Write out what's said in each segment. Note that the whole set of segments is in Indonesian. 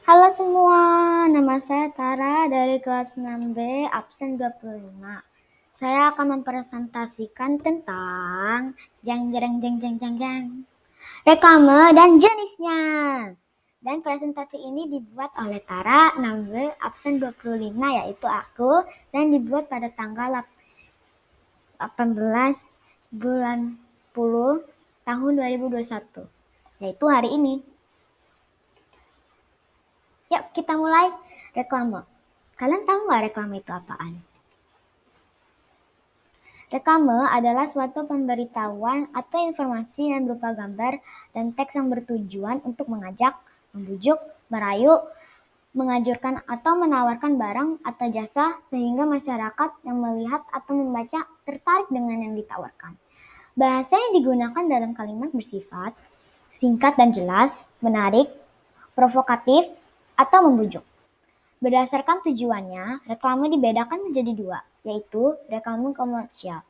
Halo semua, nama saya Tara dari kelas 6B, absen 25. Saya akan mempresentasikan tentang reklame dan jenisnya. Dan presentasi ini dibuat oleh Tara 6B, absen 25, yaitu aku, dan dibuat pada tanggal 18 bulan 10 tahun 2021, yaitu hari ini. Yuk kita mulai. Reklame. Kalian tahu nggak reklame itu apaan? Reklame adalah suatu pemberitahuan atau informasi yang berupa gambar dan teks yang bertujuan untuk mengajak, membujuk, merayu, menganjurkan atau menawarkan barang atau jasa sehingga masyarakat yang melihat atau membaca tertarik dengan yang ditawarkan. Bahasa yang digunakan dalam kalimat bersifat singkat dan jelas, menarik, provokatif, atau membujuk. Berdasarkan tujuannya, reklame dibedakan menjadi dua, yaitu reklame komersial.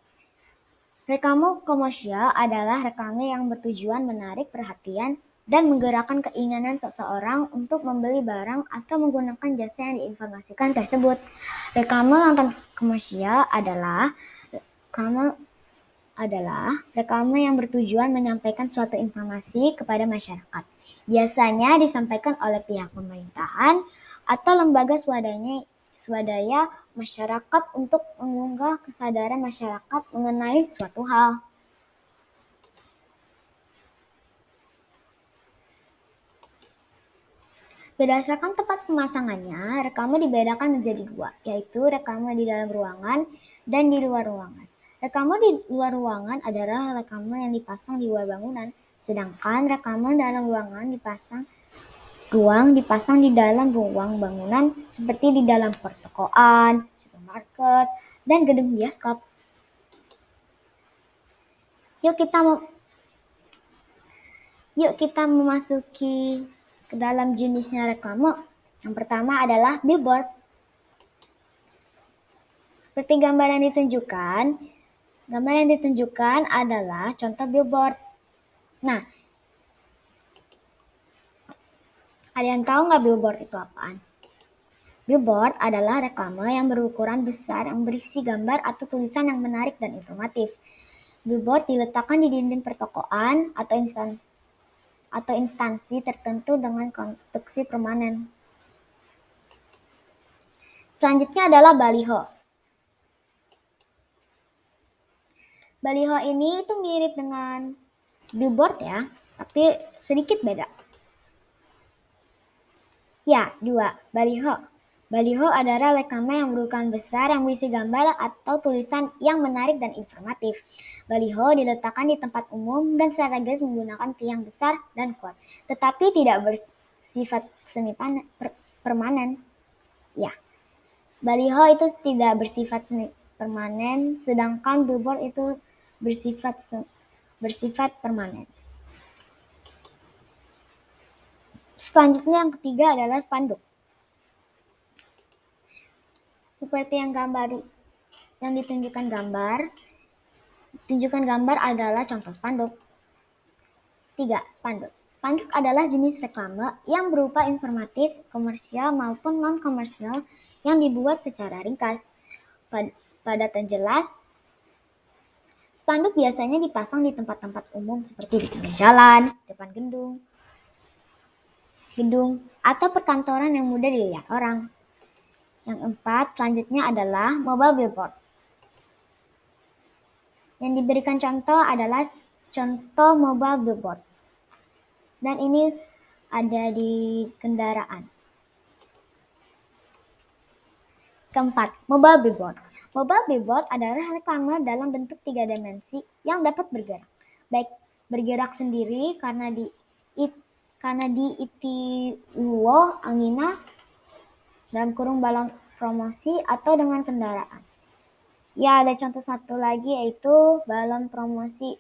Reklame komersial adalah reklame yang bertujuan menarik perhatian dan menggerakkan keinginan seseorang untuk membeli barang atau menggunakan jasa yang diinformasikan tersebut. Reklame non komersial adalah reklame yang bertujuan menyampaikan suatu informasi kepada masyarakat. Biasanya disampaikan oleh pihak pemerintahan atau lembaga swadaya masyarakat untuk mengunggah kesadaran masyarakat mengenai suatu hal. Berdasarkan tempat pemasangannya, reklame dibedakan menjadi dua, yaitu reklame di dalam ruangan dan di luar ruangan. Reklame di luar ruangan adalah reklame yang dipasang di luar bangunan, sedangkan reklame dalam ruangan dipasang di dalam ruang bangunan seperti di dalam pertokoan, supermarket, dan gedung bioskop. Yuk kita memasuki ke dalam jenisnya reklame. Yang pertama adalah billboard. Seperti gambar yang ditunjukkan adalah contoh billboard. Nah, ada yang tahu nggak billboard itu apaan? Billboard adalah reklame yang berukuran besar yang berisi gambar atau tulisan yang menarik dan informatif. Billboard diletakkan di dinding pertokoan atau instansi tertentu dengan konstruksi permanen. Selanjutnya adalah baliho. Baliho ini itu mirip dengan billboard ya, tapi sedikit beda. Ya, 2. Baliho. Baliho adalah reklame yang berukuran besar yang berisi gambar atau tulisan yang menarik dan informatif. Baliho diletakkan di tempat umum dan strategis menggunakan tiang besar dan kuat, tetapi tidak bersifat semi permanen. Ya, baliho itu tidak bersifat semi permanen, sedangkan billboard itu bersifat permanen. Selanjutnya yang ketiga adalah spanduk. Seperti yang ditunjukkan gambar adalah contoh spanduk. 3. Spanduk. Spanduk adalah jenis reklame yang berupa informatif, komersial maupun non-komersial yang dibuat secara ringkas, padat dan jelas. Spanduk biasanya dipasang di tempat-tempat umum seperti di pinggir jalan, depan gedung, atau perkantoran yang mudah dilihat orang. Yang 4, selanjutnya adalah mobile billboard. Yang diberikan contoh adalah contoh mobile billboard. Dan ini ada di kendaraan. Keempat, mobile billboard. Mobile billboard adalah reklame dalam bentuk 3 dimensi yang dapat bergerak. Baik bergerak sendiri karena diiti luo angina dalam kurung balon promosi atau dengan kendaraan. Ya, ada contoh satu lagi yaitu balon promosi.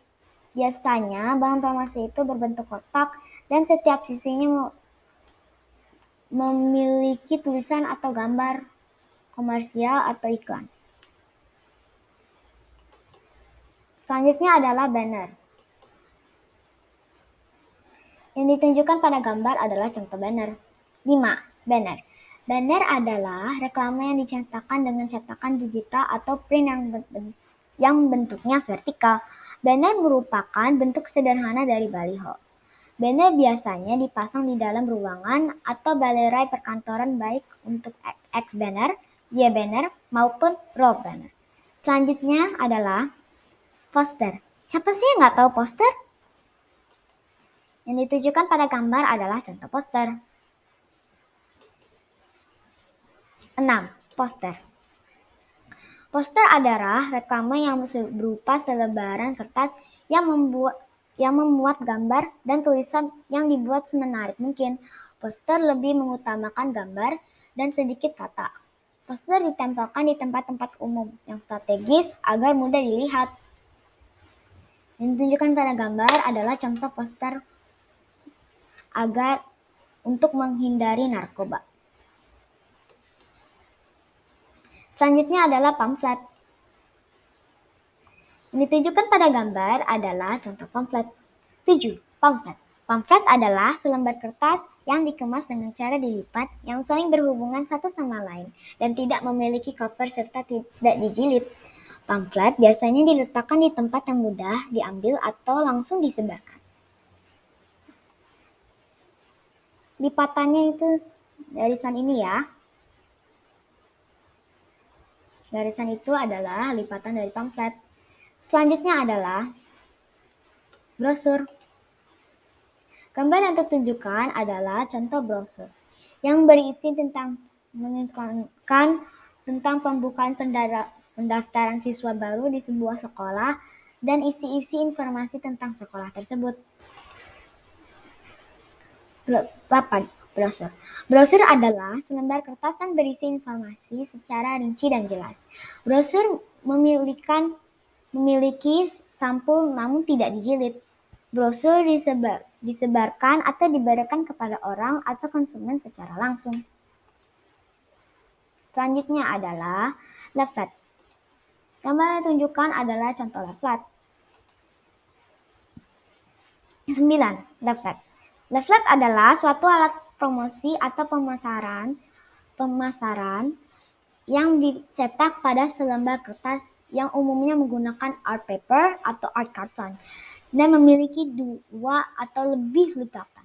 Biasanya balon promosi itu berbentuk kotak dan setiap sisinya memiliki tulisan atau gambar komersial atau iklan. Selanjutnya adalah banner. Yang ditunjukkan pada gambar adalah contoh banner. 5. Banner. Banner adalah reklame yang dicetakkan dengan cetakan digital atau print yang bentuknya vertikal. Banner merupakan bentuk sederhana dari baliho. Banner biasanya dipasang di dalam ruangan atau galerai perkantoran baik untuk X banner, Y banner, maupun roll banner. Selanjutnya adalah poster. Siapa sih yang nggak tahu poster? Yang ditujukan pada gambar adalah contoh poster. 6. Poster. Poster adalah reklame yang berupa selebaran kertas yang memuat gambar dan tulisan yang dibuat semenarik mungkin. Poster lebih mengutamakan gambar dan sedikit kata. Poster ditempelkan di tempat-tempat umum yang strategis agar mudah dilihat. Yang ditunjukkan pada gambar adalah contoh poster agar untuk menghindari narkoba. Selanjutnya adalah pamflet. Yang ditunjukkan pada gambar adalah contoh pamflet. 7. Pamflet. Pamflet adalah selembar kertas yang dikemas dengan cara dilipat yang saling berhubungan satu sama lain dan tidak memiliki cover serta tidak dijilid. Pamflet biasanya diletakkan di tempat yang mudah diambil atau langsung disebarkan. Lipatannya itu garisan ini ya. Garisan itu adalah lipatan dari pamflet. Selanjutnya adalah brosur. Gambar yang tertunjukkan adalah contoh brosur yang berisi tentang mengiklankan tentang pembukaan pendaftaran siswa baru di sebuah sekolah dan isi-isi informasi tentang sekolah tersebut. 8. Brosur. Brosur adalah selembar kertas yang berisi informasi secara rinci dan jelas. Brosur memiliki sampul namun tidak dijilid. Brosur disebarkan atau diberikan kepada orang atau konsumen secara langsung. Selanjutnya adalah leaflet. Gambar yang ditunjukkan adalah contoh leaflet. 9. Leaflet. Leaflet adalah suatu alat promosi atau pemasaran yang dicetak pada selembar kertas yang umumnya menggunakan art paper atau art carton dan memiliki 2 atau lebih lipatan.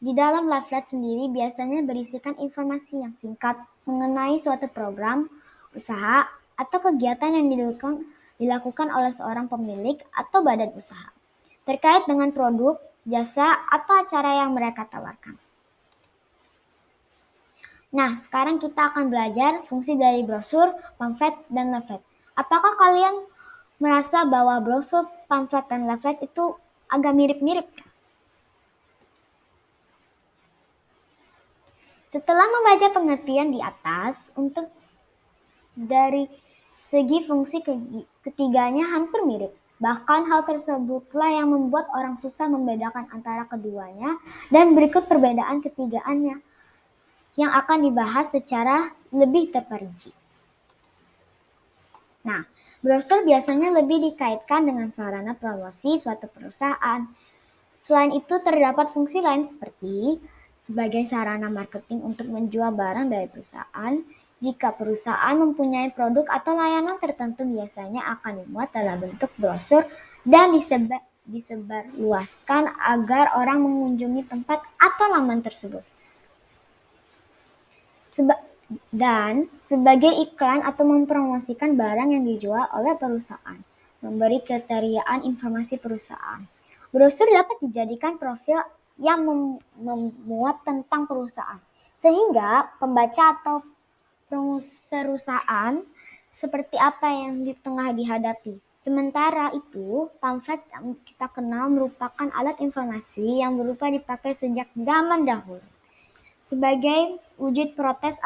Di dalam leaflet sendiri biasanya berisikan informasi yang singkat mengenai suatu program, usaha, atau kegiatan yang dilakukan oleh seorang pemilik atau badan usaha terkait dengan produk, jasa, atau acara yang mereka tawarkan. Nah, sekarang kita akan belajar fungsi dari brosur, pamflet, dan leaflet. Apakah kalian merasa bahwa brosur, pamflet, dan leaflet itu agak mirip-mirip? Setelah membaca pengertian di atas, untuk dari segi fungsi ketiganya hampir mirip. Bahkan hal tersebutlah yang membuat orang susah membedakan antara keduanya dan berikut perbedaan ketigaannya yang akan dibahas secara lebih terperinci. Nah, brosur biasanya lebih dikaitkan dengan sarana promosi suatu perusahaan. Selain itu terdapat fungsi lain seperti sebagai sarana marketing untuk menjual barang dari perusahaan. Jika perusahaan mempunyai produk atau layanan tertentu biasanya akan dimuat dalam bentuk brosur dan disebarluaskan agar orang mengunjungi tempat atau laman tersebut. Dan sebagai iklan atau mempromosikan barang yang dijual oleh perusahaan, memberi kriteriaan informasi perusahaan. Brosur dapat dijadikan profil yang memuat tentang perusahaan, sehingga pembaca atau perusahaan seperti apa yang di tengah dihadapi. Sementara itu, pamflet yang kita kenal merupakan alat informasi yang berupa dipakai sejak zaman dahulu sebagai wujud protes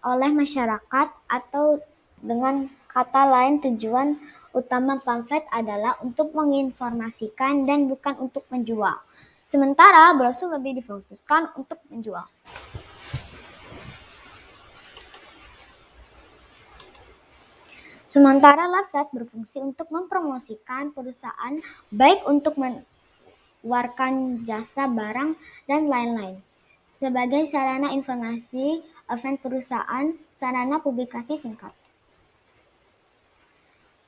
oleh masyarakat, atau dengan kata lain tujuan utama pamflet adalah untuk menginformasikan dan bukan untuk menjual. Sementara brosur lebih difokuskan untuk menjual. Sementara leaflet berfungsi untuk mempromosikan perusahaan baik untuk menawarkan jasa, barang, dan lain-lain. sebagai sarana informasi, event perusahaan, sarana publikasi singkat.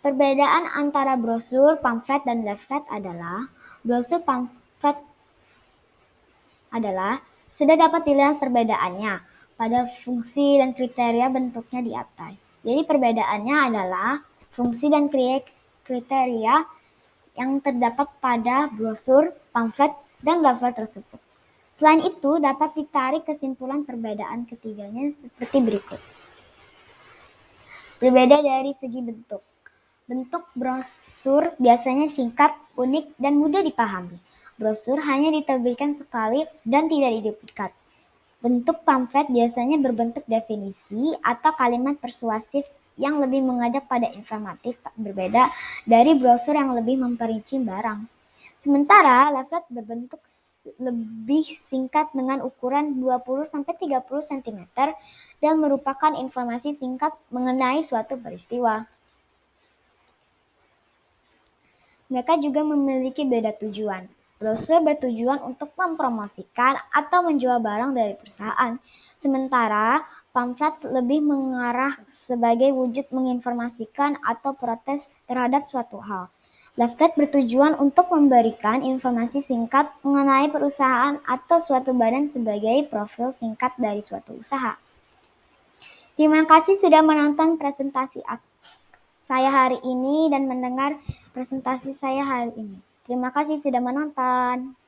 Perbedaan antara brosur, pamflet, dan leaflet adalah brosur pamflet sudah dapat dilihat perbedaannya pada fungsi dan kriteria bentuknya di atas. Jadi perbedaannya adalah fungsi dan kriteria yang terdapat pada brosur, pamflet, dan leaflet tersebut. Selain itu, dapat ditarik kesimpulan perbedaan ketiganya seperti berikut. Berbeda dari segi bentuk. Bentuk brosur biasanya singkat, unik, dan mudah dipahami. Brosur hanya diterbitkan sekali dan tidak diduplikat. Bentuk pamflet biasanya berbentuk definisi atau kalimat persuasif yang lebih mengajak pada informatif, berbeda dari brosur yang lebih memperinci barang. Sementara leaflet berbentuk lebih singkat dengan ukuran 20-30 cm dan merupakan informasi singkat mengenai suatu peristiwa. Mereka juga memiliki beda tujuan. Brosur bertujuan untuk mempromosikan atau menjual barang dari perusahaan, sementara pamflet lebih mengarah sebagai wujud menginformasikan atau protes terhadap suatu hal. Leaflet bertujuan untuk memberikan informasi singkat mengenai perusahaan atau suatu badan sebagai profil singkat dari suatu usaha. Terima kasih sudah menonton presentasi saya hari ini dan mendengar presentasi saya hari ini. Terima kasih sudah menonton.